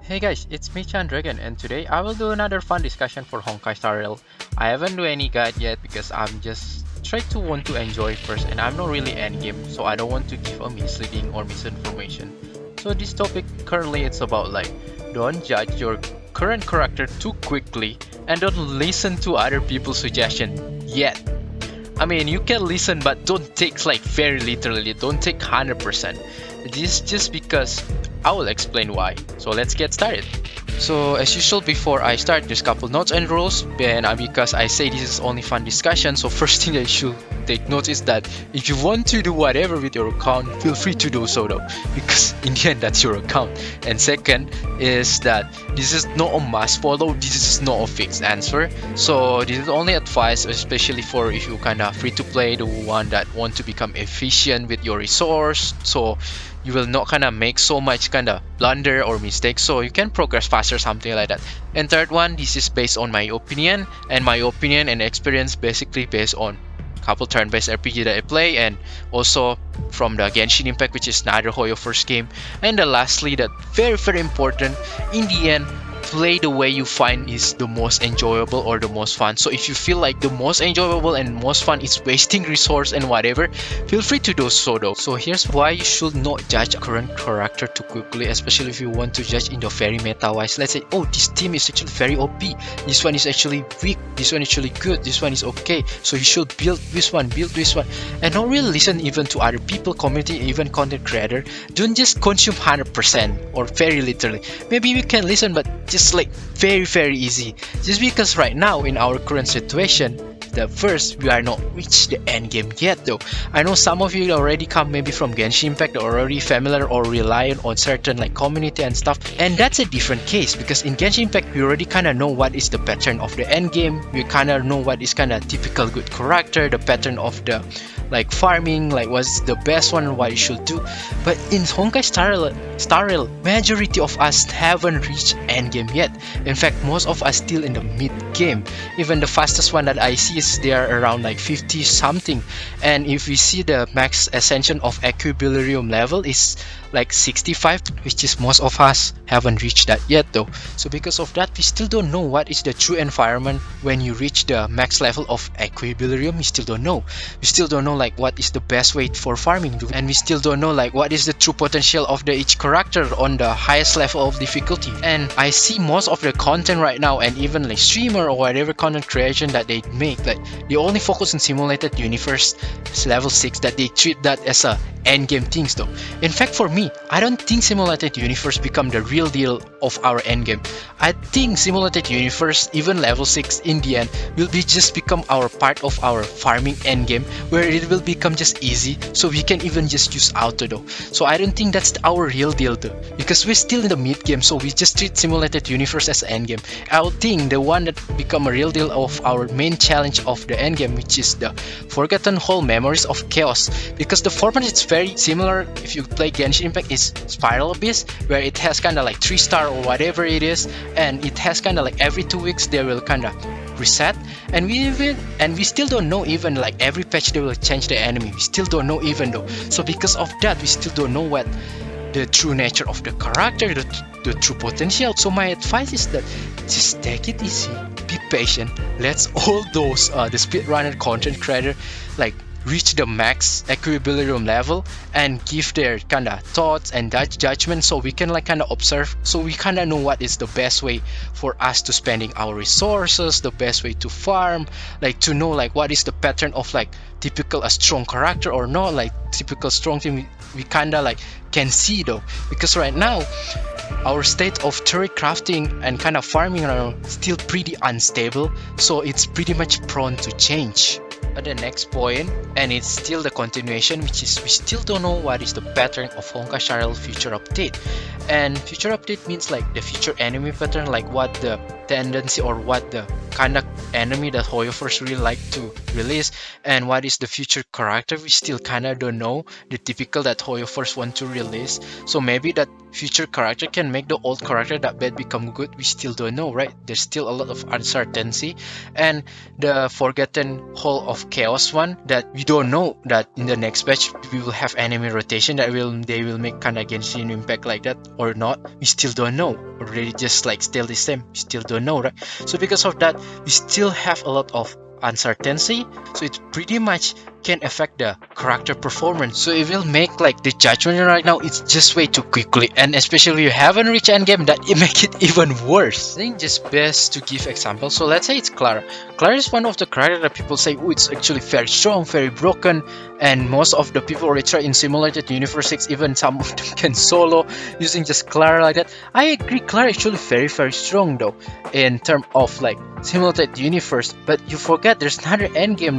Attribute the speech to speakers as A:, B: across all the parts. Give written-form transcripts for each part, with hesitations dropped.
A: Hey guys, it's me Dragon, and today I will do another fun discussion for Honkai Star Rail. I haven't do any guide yet because I'm just trying to want to enjoy first, and I'm not really endgame, so I don't want to give a misleading or misinformation. So this topic currently it's about like don't judge your current character too quickly and don't listen to other people's suggestion yet. I mean, you can listen, but don't take like very literally. Don't take 100%. This just because I will explain why. So let's get started. So as usual, before I start, there's couple notes and rules. And because I say this is only fun discussion, so first thing that you should take note is that if you want to do whatever with your account, feel free to do so though, because in the end that's your account. And second is that this is not a must follow. This is not a fixed answer. So this is only advice, especially for if you kind of free to play, the one that want to become efficient with your resource. So you will not kind of make so much kind of blunder or mistake, so you can progress faster, something like that. And third one, this is based on my opinion, and my opinion and experience basically based on couple turn-based RPG that I play, and also from the Genshin Impact, which is another Hoyo first game. And then lastly, that very important, in the end, play the way you find is the most enjoyable or the most fun. So if you feel like the most enjoyable and most fun is wasting resource and whatever, feel free to do so though. So here's why you should not judge a current character too quickly, especially if you want to judge in the very meta wise. Let's say, oh, this team is actually very OP, this one is actually weak, this one is actually good, this one is okay, so you should build this one, and not really listen even to other people, community, even content creator. Don't just consume 100% or very literally. Maybe you can listen, but just like very easy, just because right now in our current situation, the first, we are not reached the end game yet though. I know some of you already come maybe from Genshin Impact, or already familiar or reliant on certain like community and stuff, and that's a different case because in Genshin Impact we already kind of know what is the pattern of the end game. We kind of know what is kind of typical good character, the pattern of the like farming, like what's the best one, what you should do. But in Honkai Star Rail, majority of us haven't reached end game yet. In fact, most of us still in the mid game. Even the fastest one that I see is they are around like 50 something, and if we see the max ascension of equilibrium level is like 65, which is most of us haven't reached that yet though. So because of that, we still don't know what is the true environment when you reach the max level of equilibrium. We still don't know. We still don't know like what is the best way for farming, and we still don't know like what is the true potential of the each character on the highest level of difficulty. And I see most of the content right now, and even like streamer or whatever content creation that they make, like they only focus on simulated universe level 6, that they treat that as a end game things though. In fact, for me, I don't think simulated universe become the real deal of our end game. I think simulated universe, even level 6 in the end, will be just become our part of our farming end game, where it will become just easy, so we can even just use auto though. So I don't think that's our real deal though, because we're still in the mid game, so we just treat simulated universe as end game. I would think the one that become a real deal of our main challenge of the end game, which is the Forgotten Whole Memories of Chaos, because the format is very similar if you play Genshin Impact, is Spiral Abyss, where it has kind of like 3-star or whatever it is, and it has kind of like every 2 weeks they will kind of reset, and we still don't know, even like every patch they will change the enemy, we still don't know even though. So because of that, we still don't know what the true nature of the character, the true potential. So my advice is that just take it easy, be patient, let's all those the speedrunner content creator like reach the max equilibrium level and give their kind of thoughts and judgment, so we can like kind of observe, so we kind of know what is the best way for us to spending our resources, the best way to farm, like to know like what is the pattern of like typical a strong character or not, like typical strong team we kind of like can see though, because right now our state of theorycrafting and kind of farming are still pretty unstable, so it's pretty much prone to change. But the next point, and it's still the continuation, which is we still don't know what is the pattern of Honkai Star Rail future update. And future update means like the future enemy pattern, like what the tendency or what the kind of enemy that HoYoverse really like to release, and what is the future character we still kinda don't know, the typical that HoYoverse want to release. So maybe that future character can make the old character that bad become good, we still don't know, right? There's still a lot of uncertainty. And the Forgotten Hall of Chaos one, that we don't know that in the next batch we will have enemy rotation, that they will make kinda Genshin Impact like that or not, we still don't know. Or they just like still the same, we still don't know, right? So because of that, we still have a lot of uncertainty, so it pretty much can affect the character performance. So it will make like the judgment right now, it's just way too quickly, and especially you haven't reached endgame, that it make it even worse. I think just best to give example. So let's say it's Clara. Clara is one of the characters that people say, oh, it's actually very strong, very broken, and most of the people already try in simulated universe 6, even some of them can solo using just Clara like that. I agree, Clara actually very strong though in terms of like simulated universe, but you forget there's another endgame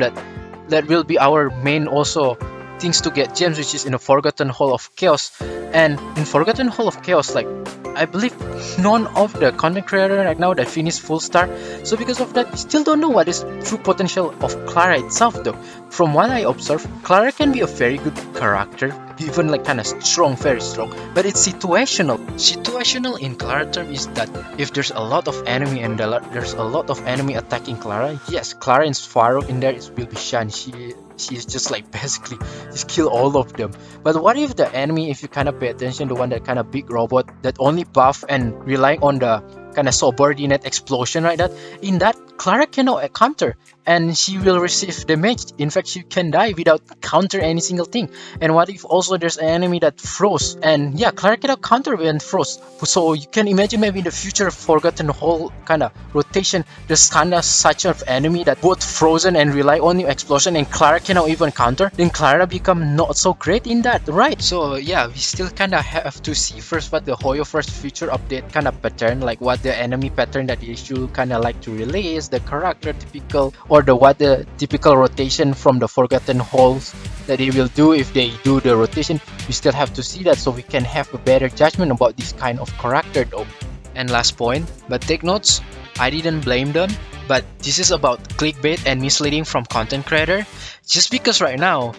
A: that will be our main also things to get gems, which is in the Forgotten Hall of Chaos. And in Forgotten Hall of Chaos, like I believe none of the content creator right now that finished full star. So because of that, we still don't know what is true potential of Clara itself though. From what I observe, Clara can be a very good character, even like kind of strong, very strong, but it's situational. Situational in Clara term is that if there's a lot of enemy and there's a lot of enemy attacking Clara, yes, Clara and Sparrow in there will be shunned. She's just like basically just kill all of them. But what if the enemy, if you kind of pay attention, the one that kind of big robot that only buff and rely on the kind of subordinate explosion, right? That in that Clara cannot counter, and she will receive damage. In fact, she can die without counter any single thing. And what if also there's an enemy that froze, and yeah, Clara cannot counter when froze. So you can imagine maybe in the future Forgotten Whole kind of rotation, there's kind of such of enemy that both frozen and rely on your explosion, and Clara cannot even counter. Then Clara become not so great in that, right? So yeah, we still kind of have to see first what the HoYoverse future update kind of pattern, like what the enemy pattern that they should kind of like to release, the character typical, or the typical rotation from the Forgotten Halls that they will do if they do the rotation. We still have to see that, so we can have a better judgment about this kind of character though. And last point, but take notes, I didn't blame them, but this is about clickbait and misleading from content creator. Just because right now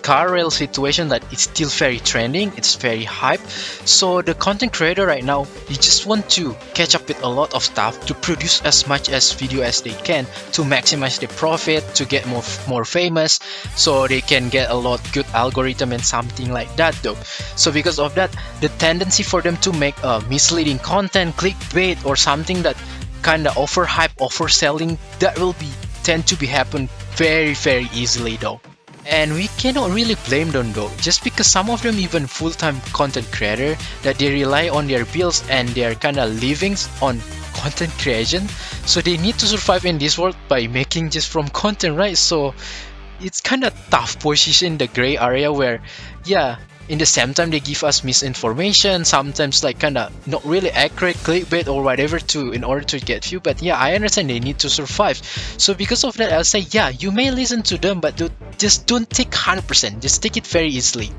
A: car rail situation that it's still very trending, it's very hype, so the content creator right now, they just want to catch up with a lot of stuff to produce as much as video as they can to maximize the profit, to get more famous, so they can get a lot good algorithm and something like that though. So because of that, the tendency for them to make misleading content, clickbait, or something that kind of overhype, overselling, that will be tend to be happen very easily though. And we cannot really blame them though, just because some of them even full-time content creator that they rely on their bills and their kind of livings on content creation, so they need to survive in this world by making just from content, right? So it's kind of tough position, the gray area where yeah, in the same time they give us misinformation, sometimes like kind of not really accurate clickbait or whatever to in order to get view. But yeah, I understand they need to survive. So because of that, I'll say yeah, you may listen to them, but just don't take 100%, just take it very easily.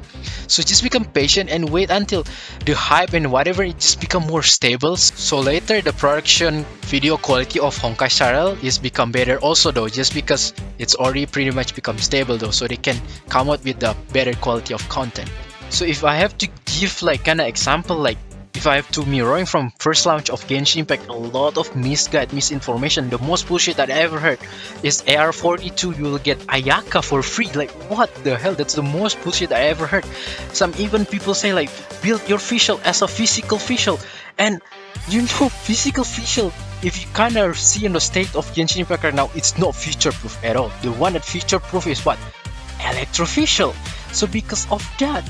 A: So just become patient and wait until the hype and whatever it just become more stable, so later the production video quality of Honkai Star Rail is become better also though, just because it's already pretty much become stable though, so they can come out with the better quality of content. So if I have to give like kind of example, like if I have to mirroring from first launch of Genshin Impact, a lot of misguided misinformation. The most bullshit that I ever heard is AR42 you will get Ayaka for free. Like what the hell, that's the most bullshit I ever heard. Some even people say like build your fischl as a physical fischl, and you know physical fischl, if you kind of see in the state of Genshin Impact right now, it's not future proof at all. The one that future proof is what? Electrofischl. So because of that,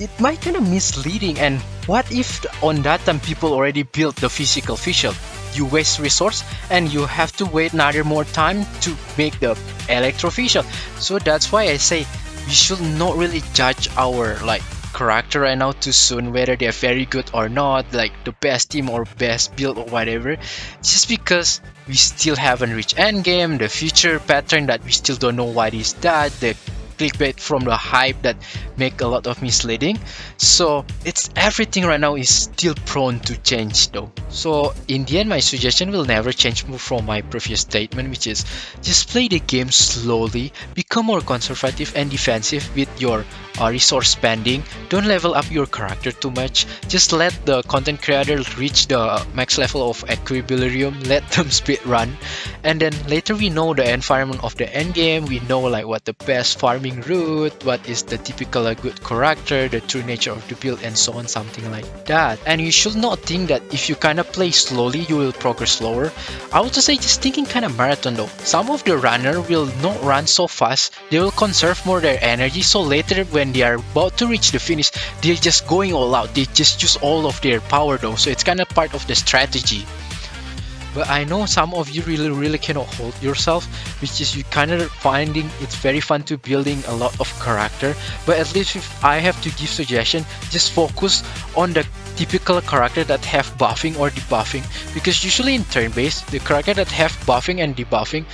A: it might kind of misleading. And what if on that time people already built the physical fischl? You waste resource and you have to wait another more time to make the electrofischl. So that's why I say we should not really judge our like character right now too soon, whether they're very good or not, like the best team or best build or whatever, just because we still haven't reached endgame, the future pattern that we still don't know what is that, the clickbait from the hype that make a lot of misleading. So it's everything right now is still prone to change though. So in the end, my suggestion will never change from my previous statement, which is just play the game slowly, become more conservative and defensive with your resource spending. Don't level up your character too much. Just let the content creator reach the max level of equilibrium, let them speed run, and then later we know the environment of the end game. We know like what the best farming route, what is the typical good character, the true nature of the build, and so on, something like that. And you should not think that if you kind of play slowly you will progress slower. I would just say just thinking kind of marathon though. Some of the runner will not run so fast, they will conserve more their energy, so later when they are about to reach the finish they're just going all out, they just use all of their power though, so it's kind of part of the strategy. But I know some of you really cannot hold yourself, which is you kind of finding it's very fun to building a lot of character. But at least if I have to give suggestion, just focus on the typical character that have buffing or debuffing, because usually in turn-based the character that have buffing and debuffing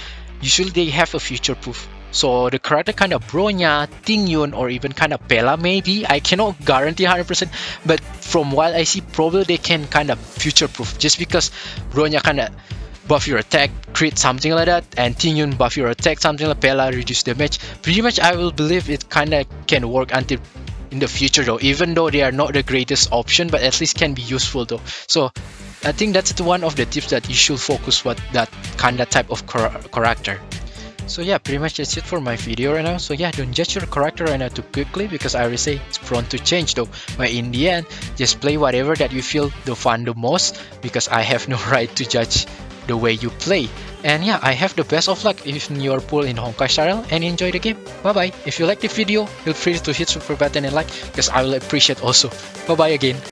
A: usually they have a future proof. So the character kind of Bronya, Tingyun, or even kind of Pela maybe, I cannot guarantee 100%, but from what I see probably they can kind of future proof, just because Bronya kind of buff your attack, crit, something like that, and Tingyun buff your attack, something like Pela, reduce damage. Pretty much I will believe it kind of can work until in the future though, even though they are not the greatest option, but at least can be useful though. So I think that's the one of the tips that you should focus what that kind of type of character. So yeah, pretty much that's it for my video right now. So yeah, don't judge your character right now too quickly, because I already say it's prone to change though. But in the end, just play whatever that you feel the fun the most, because I have no right to judge the way you play. And yeah, I have the best of luck in your pool in Honkai style, and enjoy the game. Bye bye. If you like the video, feel free to hit super button and like, because I will appreciate also. Bye bye again.